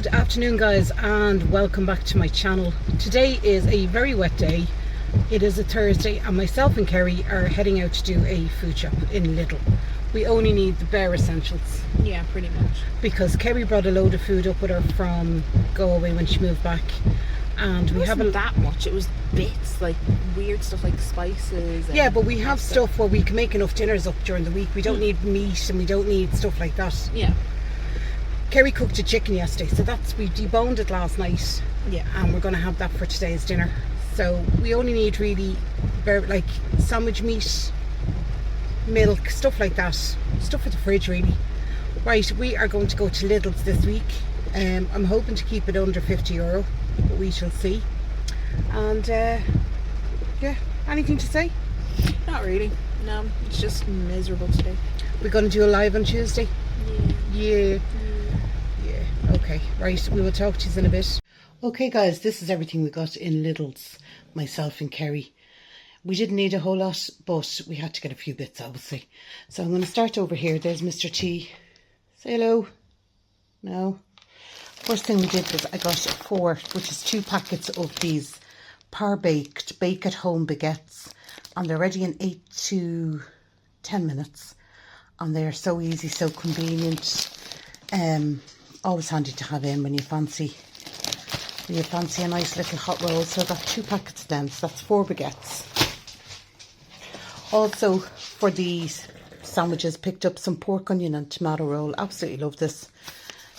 Good afternoon guys, and welcome back to my channel. Today is a very wet day. It is a Thursday and myself and Kerry are heading out to do a food shop in Lidl. We only need the bare essentials. Yeah, pretty much. Because Kerry brought a load of food up with her from Galway when she moved back. And we haven't that much. It was bits, like weird stuff like spices. Yeah, but we have stuff where we can make enough dinners up during the week. We don't need meat and we don't need stuff like that. Yeah. Kerry cooked a chicken yesterday, so we deboned it last night. Yeah. And we're going to have that for today's dinner. So we only need really like sandwich meat, milk, stuff like that. Stuff for the fridge really. Right, we are going to go to Lidl's this week. I'm hoping to keep it under €50, but we shall see. And yeah, anything to say? Not really. No, it's just miserable today. We're going to do a live on Tuesday. Yeah. Okay, right, we will talk to you in a bit. Okay guys, this is everything we got in Lidl's, myself and Kerry. We didn't need a whole lot, but we had to get a few bits obviously. So I'm going to start over here. There's Mr. T. Say hello. No. First thing we did was I got 4, which is 2 packets of these par-baked bake at home baguettes, and they're ready in 8 to 10 minutes, and they're so easy, so convenient. Always handy to have in when you fancy a nice little hot roll. So I got 2 packets of them, so that's 4 baguettes. Also for these sandwiches, picked up some pork, onion and tomato roll. Absolutely love this.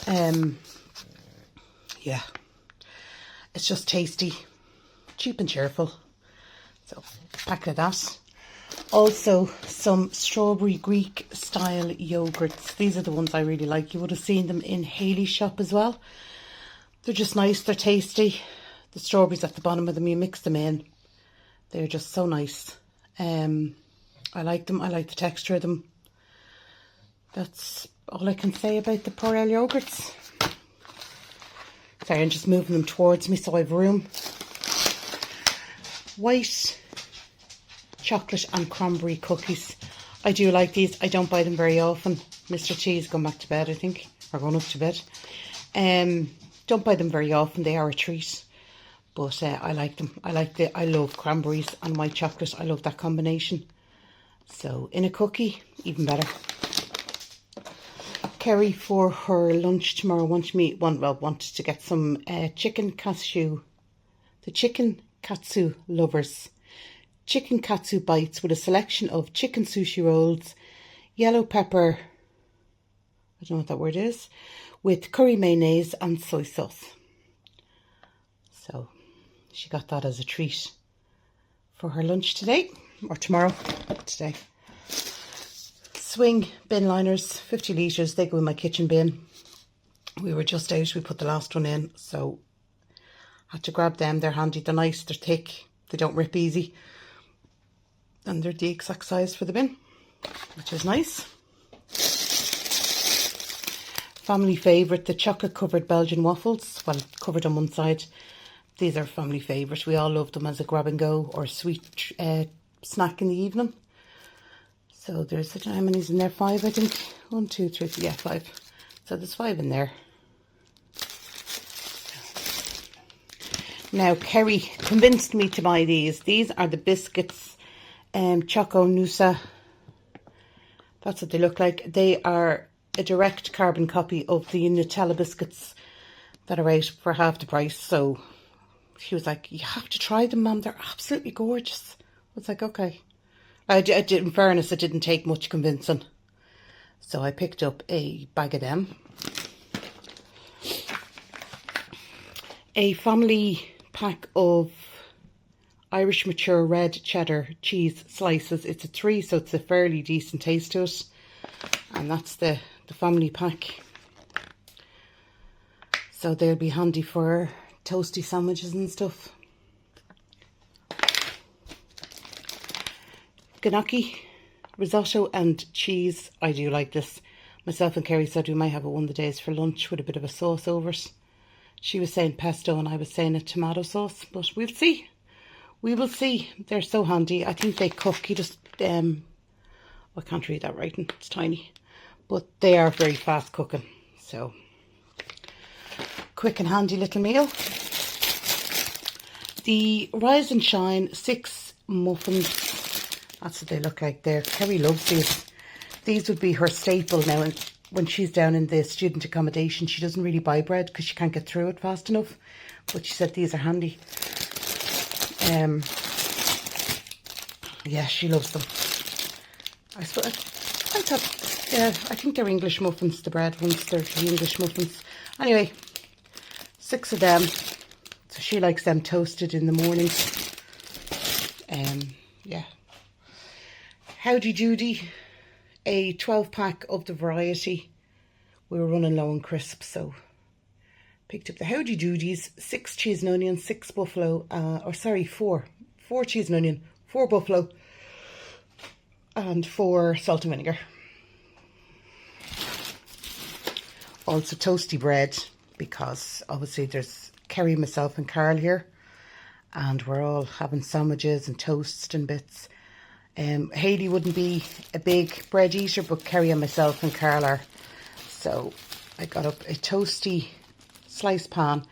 Yeah, it's just tasty, cheap and cheerful. So packet of that. Also some strawberry Greek style yogurts. These are the ones I really like. You would have seen them in Haley's shop as well. They're just nice, they're tasty. The strawberries at the bottom of them, you mix them in. They're just so nice. I like them, I like the texture of them. That's all I can say about the Porel yogurts. Sorry, I'm just moving them towards me so I have room. White chocolate and cranberry cookies. I do like these. I don't buy them very often. Mr. T is going back to bed, I think, or going up to bed. Don't buy them very often. They are a treat, but I like them. I love cranberries and white chocolate. I love that combination. So in a cookie, even better. Kerry for her lunch tomorrow wanted to get some chicken katsu. The chicken katsu lovers. Chicken katsu bites with a selection of chicken sushi rolls, yellow pepper, I don't know what that word is, with curry mayonnaise and soy sauce. So she got that as a treat for her lunch today, or tomorrow, today. Swing bin liners, 50 litres, they go in my kitchen bin. We were just out, we put the last one in, so had to grab them. They're handy, they're nice, they're thick, they don't rip easy. And they're the exact size for the bin, which is nice. Family favourite, the chocolate covered Belgian waffles. Well, covered on one side. These are family favourite. We all love them as a grab and go or sweet snack in the evening. So there's, how many's in there? 5, I think. 1, 2, 3, yeah, 5. So there's 5 in there. Now, Kerry convinced me to buy these. These are the biscuits. Choco Nusa, that's what they look like. They are a direct carbon copy of the Nutella biscuits that are out for half the price. So she was like, you have to try them, Mum, they're absolutely gorgeous. I was like, okay. In fairness, it didn't take much convincing. So I picked up a bag of them. A family pack of Irish mature red cheddar cheese slices. It's a 3, so it's a fairly decent taste to it. And that's the family pack. So they'll be handy for toasty sandwiches and stuff. Gnocchi, risotto and cheese. I do like this. Myself and Kerry said we might have it one of the days for lunch with a bit of a sauce over it. She was saying pesto and I was saying a tomato sauce, but we'll see. We will see. They're so handy. I think they cook. You just, I can't read that writing. It's tiny. But they are very fast cooking. So quick and handy little meal. The Rise and Shine 6 muffins. That's what they look like there. Kerry loves these. These would be her staple now. And when she's down in the student accommodation, she doesn't really buy bread because she can't get through it fast enough. But she said these are handy. Yeah, she loves them. I thought, yeah, I think they're English muffins, the bread ones. They're the English muffins. Anyway, 6 of them. So she likes them toasted in the morning. Yeah. Howdy Doody. A 12-pack of the variety. We were running low on crisps, so picked up the Howdy Doodies. 6 cheese and onion, 6 buffalo, 4 cheese and onion, 4 buffalo, and 4 salt and vinegar. Also toasty bread, because obviously there's Kerry, myself and Carl here, and we're all having sandwiches and toasts and bits. Hayley wouldn't be a big bread eater, but Kerry and myself and Carl are. So I got up a toasty slice pan,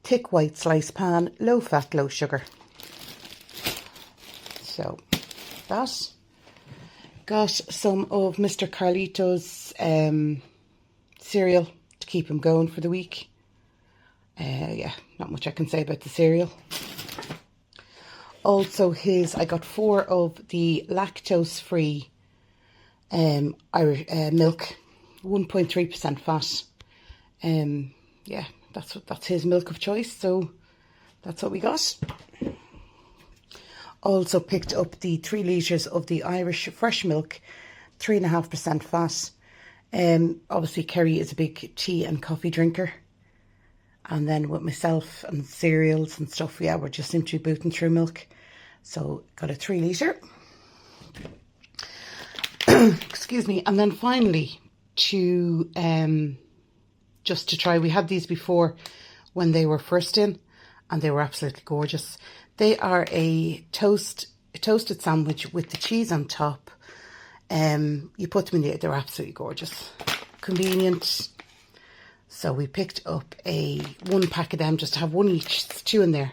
thick white slice pan, low fat, low sugar. So that. Got some of Mr. Carlito's cereal to keep him going for the week. Yeah, not much I can say about the cereal. Also I got 4 of the lactose-free Irish milk, 1.3% fat. Yeah, that's his milk of choice, so that's what we got. Also picked up the 3 litres of the Irish fresh milk, 3.5% fat. Obviously Kerry is a big tea and coffee drinker. And then with myself and cereals and stuff, yeah, we're just simply booting through milk. So got a 3 litre. Excuse me. And then finally, just to try, we had these before when they were first in, and they were absolutely gorgeous. They are a toasted sandwich with the cheese on top. You put them in the, they're absolutely gorgeous. Convenient. So we picked up 1 pack of them, just to have 1 each. It's 2 in there.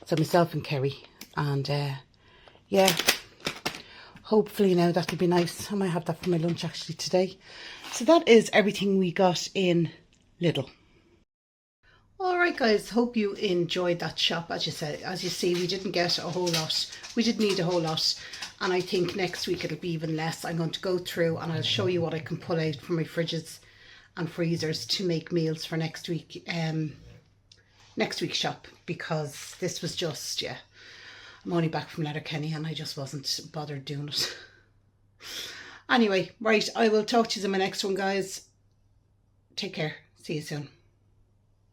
So myself and Kerry. And yeah, hopefully now that'll be nice. I might have that for my lunch actually today. So that is everything we got in Lidl. Alright guys, hope you enjoyed that shop. As you see, we didn't get a whole lot. We didn't need a whole lot. And I think next week it'll be even less. I'm going to go through and I'll show you what I can pull out from my fridges and freezers to make meals for next week's shop, because this was just, yeah, I'm only back from Letterkenny and I just wasn't bothered doing it. Anyway, right, I will talk to you in my next one, guys. Take care. See you soon.